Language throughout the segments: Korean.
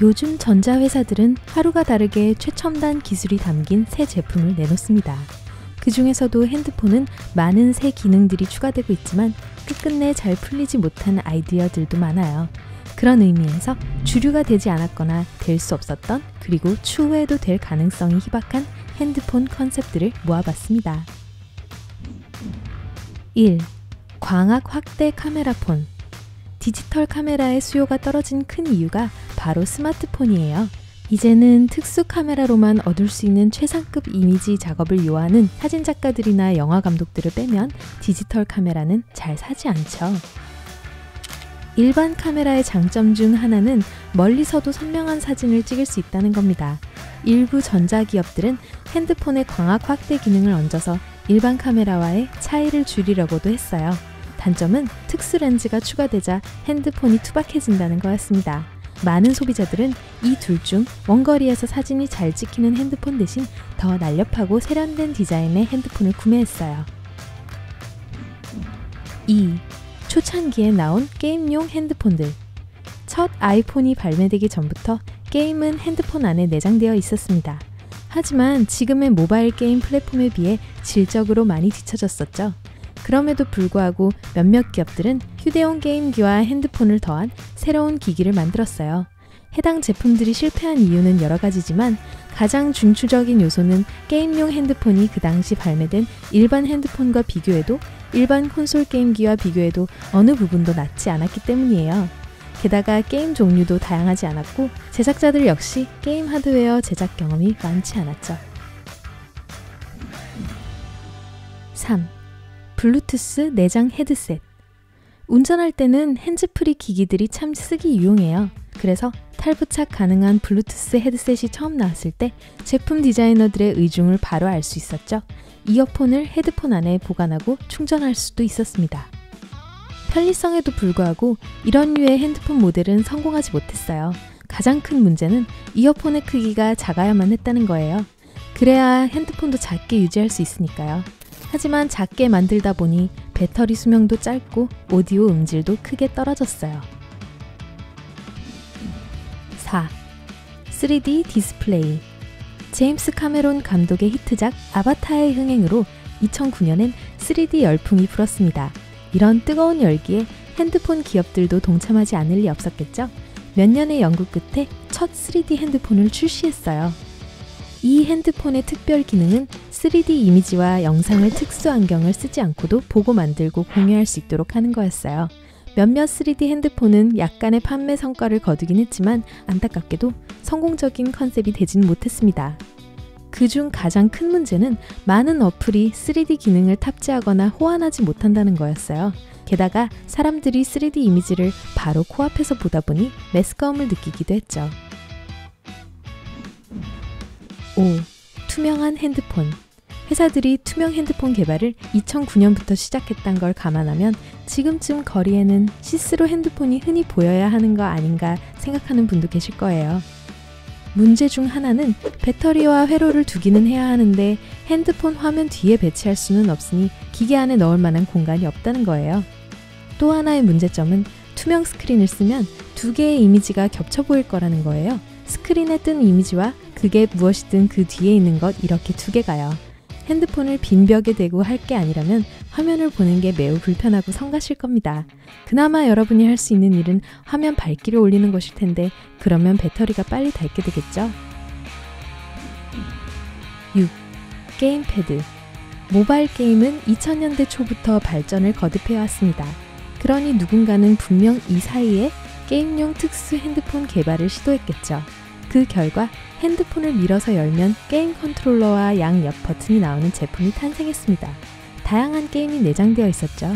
요즘 전자회사들은 하루가 다르게 최첨단 기술이 담긴 새 제품을 내놓습니다. 그 중에서도 핸드폰은 많은 새 기능들이 추가되고 있지만 끝끝내 잘 풀리지 못한 아이디어들도 많아요. 그런 의미에서 주류가 되지 않았거나 될 수 없었던, 그리고 추후에도 될 가능성이 희박한 핸드폰 컨셉들을 모아봤습니다. 1. 광학 확대 카메라폰. 디지털 카메라의 수요가 떨어진 큰 이유가 바로 스마트폰이에요. 이제는 특수 카메라로만 얻을 수 있는 최상급 이미지 작업을 요하는 사진작가들이나 영화 감독들을 빼면 디지털 카메라는 잘 사지 않죠. 일반 카메라의 장점 중 하나는 멀리서도 선명한 사진을 찍을 수 있다는 겁니다. 일부 전자기업들은 핸드폰에 광학 확대 기능을 얹어서 일반 카메라와의 차이를 줄이려고도 했어요. 단점은 특수 렌즈가 추가되자 핸드폰이 투박해진다는 거였습니다. 많은 소비자들은 이 둘 중 원거리에서 사진이 잘 찍히는 핸드폰 대신 더 날렵하고 세련된 디자인의 핸드폰을 구매했어요. 2. 초창기에 나온 게임용 핸드폰들. 첫 아이폰이 발매되기 전부터 게임은 핸드폰 안에 내장되어 있었습니다. 하지만 지금의 모바일 게임 플랫폼에 비해 질적으로 많이 뒤처졌었죠. 그럼에도 불구하고 몇몇 기업들은 휴대용 게임기와 핸드폰을 더한 새로운 기기를 만들었어요. 해당 제품들이 실패한 이유는 여러 가지지만 가장 중추적인 요소는 게임용 핸드폰이 그 당시 발매된 일반 핸드폰과 비교해도 일반 콘솔 게임기와 비교해도 어느 부분도 낫지 않았기 때문이에요. 게다가 게임 종류도 다양하지 않았고 제작자들 역시 게임 하드웨어 제작 경험이 많지 않았죠. 3. 블루투스 내장 헤드셋. 운전할 때는 핸즈프리 기기들이 참 쓰기 유용해요. 그래서 탈부착 가능한 블루투스 헤드셋이 처음 나왔을 때 제품 디자이너들의 의중을 바로 알 수 있었죠. 이어폰을 헤드폰 안에 보관하고 충전할 수도 있었습니다. 편리성에도 불구하고 이런 류의 핸드폰 모델은 성공하지 못했어요. 가장 큰 문제는 이어폰의 크기가 작아야만 했다는 거예요. 그래야 핸드폰도 작게 유지할 수 있으니까요. 하지만 작게 만들다 보니 배터리 수명도 짧고 오디오 음질도 크게 떨어졌어요. 4. 3D 디스플레이. 제임스 카메론 감독의 히트작 아바타의 흥행으로 2009년엔 3D 열풍이 불었습니다. 이런 뜨거운 열기에 핸드폰 기업들도 동참하지 않을 리 없었겠죠? 몇 년의 연구 끝에 첫 3D 핸드폰을 출시했어요. 이 핸드폰의 특별 기능은 3D 이미지와 영상을 특수 안경을 쓰지 않고도 보고 만들고 공유할 수 있도록 하는 거였어요. 몇몇 3D 핸드폰은 약간의 판매 성과를 거두긴 했지만 안타깝게도 성공적인 컨셉이 되진 못했습니다. 그중 가장 큰 문제는 많은 어플이 3D 기능을 탑재하거나 호환하지 못한다는 거였어요. 게다가 사람들이 3D 이미지를 바로 코앞에서 보다 보니 매스꺼움을 느끼기도 했죠. 5. 투명한 핸드폰. 회사들이 투명 핸드폰 개발을 2009년부터 시작했단 걸 감안하면 지금쯤 거리에는 시스루 핸드폰이 흔히 보여야 하는 거 아닌가 생각하는 분도 계실 거예요. 문제 중 하나는 배터리와 회로를 두기는 해야 하는데 핸드폰 화면 뒤에 배치할 수는 없으니 기계 안에 넣을 만한 공간이 없다는 거예요. 또 하나의 문제점은 투명 스크린을 쓰면 두 개의 이미지가 겹쳐 보일 거라는 거예요. 스크린에 뜬 이미지와 그게 무엇이든 그 뒤에 있는 것 이렇게 두 개가요. 핸드폰을 빈 벽에 대고 할 게 아니라면 화면을 보는 게 매우 불편하고 성가실 겁니다. 그나마 여러분이 할 수 있는 일은 화면 밝기를 올리는 것일 텐데 그러면 배터리가 빨리 닳게 되겠죠? 6. 게임패드. 모바일 게임은 2000년대 초부터 발전을 거듭해왔습니다. 그러니 누군가는 분명 이 사이에 게임용 특수 핸드폰 개발을 시도했겠죠. 그 결과 핸드폰을 밀어서 열면 게임 컨트롤러와 양옆 버튼이 나오는 제품이 탄생했습니다. 다양한 게임이 내장되어 있었죠.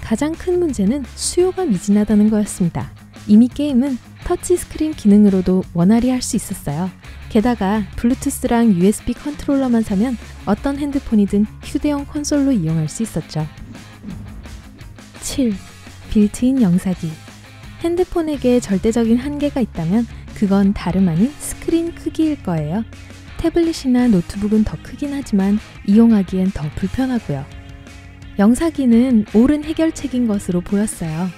가장 큰 문제는 수요가 미진하다는 거였습니다. 이미 게임은 터치스크린 기능으로도 원활히 할 수 있었어요. 게다가 블루투스랑 USB 컨트롤러만 사면 어떤 핸드폰이든 휴대용 콘솔로 이용할 수 있었죠. 7. 빌트인 영사기. 핸드폰에게 절대적인 한계가 있다면 그건 다름 아닌 스크린 크기일 거예요. 태블릿이나 노트북은 더 크긴 하지만 이용하기엔 더 불편하고요. 영사기는 옳은 해결책인 것으로 보였어요.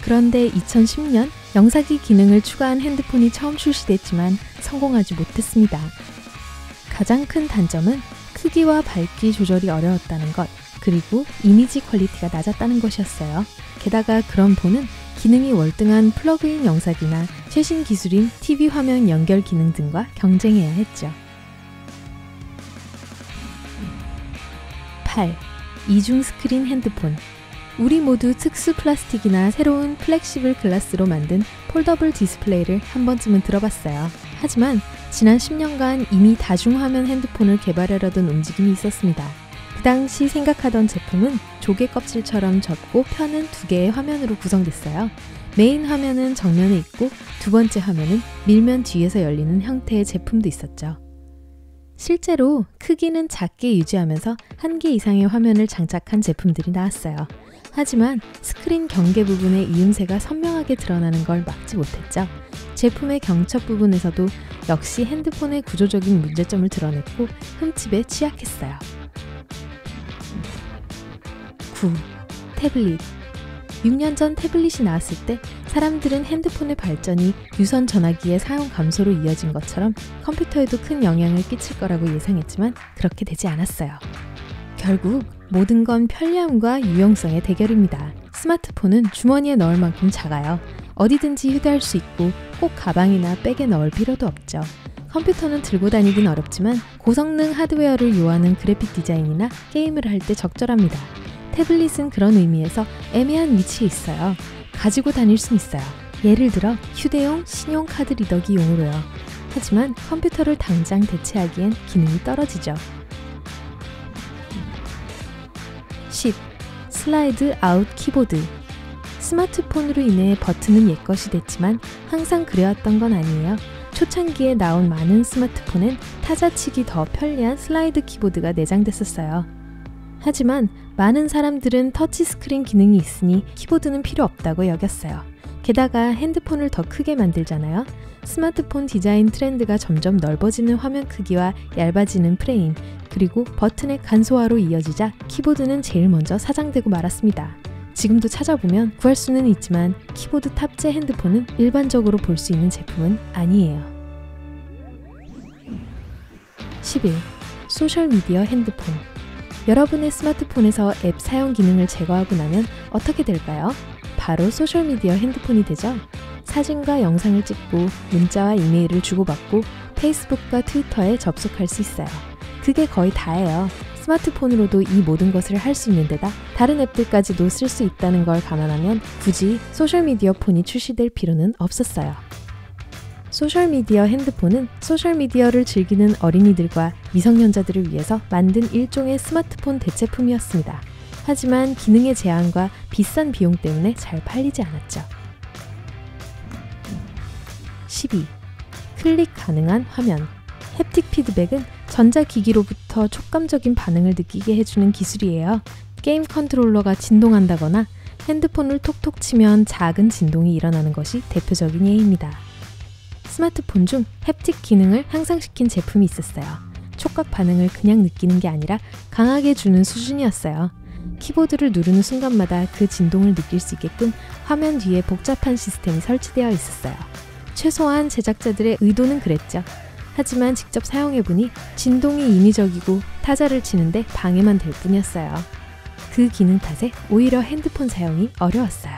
그런데 2010년 영상기 기능을 추가한 핸드폰이 처음 출시됐지만 성공하지 못했습니다. 가장 큰 단점은 크기와 밝기 조절이 어려웠다는 것, 그리고 이미지 퀄리티가 낮았다는 것이었어요. 게다가 그런 폰은 기능이 월등한 플러그인 영상기나 최신 기술인 TV 화면 연결 기능 등과 경쟁해야 했죠. 8. 이중 스크린 핸드폰. 우리 모두 특수 플라스틱이나 새로운 플렉시블 글라스로 만든 폴더블 디스플레이를 한 번쯤은 들어봤어요. 하지만 지난 10년간 이미 다중화면 핸드폰을 개발하려던 움직임이 있었습니다. 그 당시 생각하던 제품은 조개 껍질처럼 접고 펴는 두 개의 화면으로 구성됐어요. 메인 화면은 정면에 있고 두 번째 화면은 밀면 뒤에서 열리는 형태의 제품도 있었죠. 실제로 크기는 작게 유지하면서 한 개 이상의 화면을 장착한 제품들이 나왔어요. 하지만 스크린 경계 부분의 이음새가 선명하게 드러나는 걸 막지 못했죠. 제품의 경첩 부분에서도 역시 핸드폰의 구조적인 문제점을 드러냈고 흠집에 취약했어요. 9. 태블릿. 6년 전 태블릿이 나왔을 때 사람들은 핸드폰의 발전이 유선 전화기의 사용 감소로 이어진 것처럼 컴퓨터에도 큰 영향을 끼칠 거라고 예상했지만 그렇게 되지 않았어요. 결국 모든 건 편리함과 유용성의 대결입니다. 스마트폰은 주머니에 넣을 만큼 작아요. 어디든지 휴대할 수 있고 꼭 가방이나 백에 넣을 필요도 없죠. 컴퓨터는 들고 다니긴 어렵지만 고성능 하드웨어를 요하는 그래픽 디자인이나 게임을 할 때 적절합니다. 태블릿은 그런 의미에서 애매한 위치에 있어요. 가지고 다닐 순 있어요. 예를 들어 휴대용 신용카드 리더기용으로요. 하지만 컴퓨터를 당장 대체하기엔 기능이 떨어지죠. 10. 슬라이드 아웃 키보드. 스마트폰으로 인해 버튼은 옛것이 됐지만 항상 그래왔던 건 아니에요. 초창기에 나온 많은 스마트폰엔 타자치기 더 편리한 슬라이드 키보드가 내장됐었어요. 하지만 많은 사람들은 터치스크린 기능이 있으니 키보드는 필요 없다고 여겼어요. 게다가 핸드폰을 더 크게 만들잖아요. 스마트폰 디자인 트렌드가 점점 넓어지는 화면 크기와 얇아지는 프레임, 그리고 버튼의 간소화로 이어지자 키보드는 제일 먼저 사장되고 말았습니다. 지금도 찾아보면 구할 수는 있지만 키보드 탑재 핸드폰은 일반적으로 볼 수 있는 제품은 아니에요. 11. 소셜미디어 핸드폰. 여러분의 스마트폰에서 앱 사용 기능을 제거하고 나면 어떻게 될까요? 바로 소셜미디어 핸드폰이 되죠. 사진과 영상을 찍고 문자와 이메일을 주고받고 페이스북과 트위터에 접속할 수 있어요. 그게 거의 다예요. 스마트폰으로도 이 모든 것을 할 수 있는 데다 다른 앱들까지도 쓸 수 있다는 걸 감안하면 굳이 소셜미디어 폰이 출시될 필요는 없었어요. 소셜미디어 핸드폰은 소셜미디어를 즐기는 어린이들과 미성년자들을 위해서 만든 일종의 스마트폰 대체품이었습니다. 하지만 기능의 제한과 비싼 비용 때문에 잘 팔리지 않았죠. 12. 클릭 가능한 화면. 햅틱 피드백은 전자기기로부터 촉감적인 반응을 느끼게 해주는 기술이에요. 게임 컨트롤러가 진동한다거나 핸드폰을 톡톡 치면 작은 진동이 일어나는 것이 대표적인 예입니다. 스마트폰 중 햅틱 기능을 향상시킨 제품이 있었어요. 촉각 반응을 그냥 느끼는 게 아니라 강하게 주는 수준이었어요. 키보드를 누르는 순간마다 그 진동을 느낄 수 있게끔 화면 뒤에 복잡한 시스템이 설치되어 있었어요. 최소한 제작자들의 의도는 그랬죠. 하지만 직접 사용해보니 진동이 인위적이고 타자를 치는데 방해만 될 뿐이었어요. 그 기능 탓에 오히려 핸드폰 사용이 어려웠어요.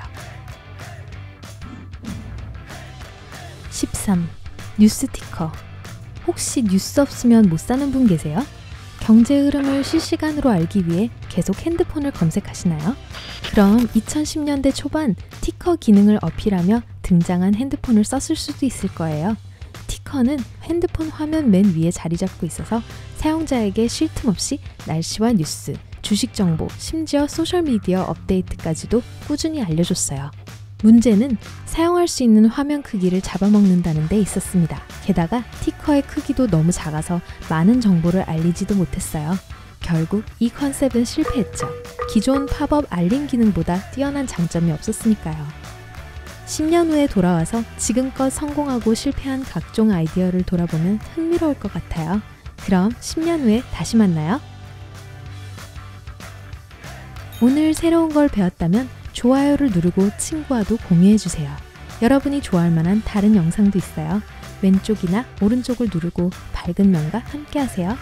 13. 뉴스 티커. 혹시 뉴스 없으면 못 사는 분 계세요? 경제 흐름을 실시간으로 알기 위해 계속 핸드폰을 검색하시나요? 그럼 2010년대 초반 티커 기능을 어필하며 등장한 핸드폰을 썼을 수도 있을 거예요. 티커는 핸드폰 화면 맨 위에 자리 잡고 있어서 사용자에게 쉴 틈 없이 날씨와 뉴스, 주식 정보, 심지어 소셜미디어 업데이트까지도 꾸준히 알려줬어요. 문제는 사용할 수 있는 화면 크기를 잡아먹는다는 데 있었습니다. 게다가 티커의 크기도 너무 작아서 많은 정보를 알리지도 못했어요. 결국 이 컨셉은 실패했죠. 기존 팝업 알림 기능보다 뛰어난 장점이 없었으니까요. 10년 후에 돌아와서 지금껏 성공하고 실패한 각종 아이디어를 돌아보면 흥미로울 것 같아요. 그럼 10년 후에 다시 만나요. 오늘 새로운 걸 배웠다면 좋아요를 누르고 친구와도 공유해주세요. 여러분이 좋아할 만한 다른 영상도 있어요. 왼쪽이나 오른쪽을 누르고 밝은 면과 함께 하세요.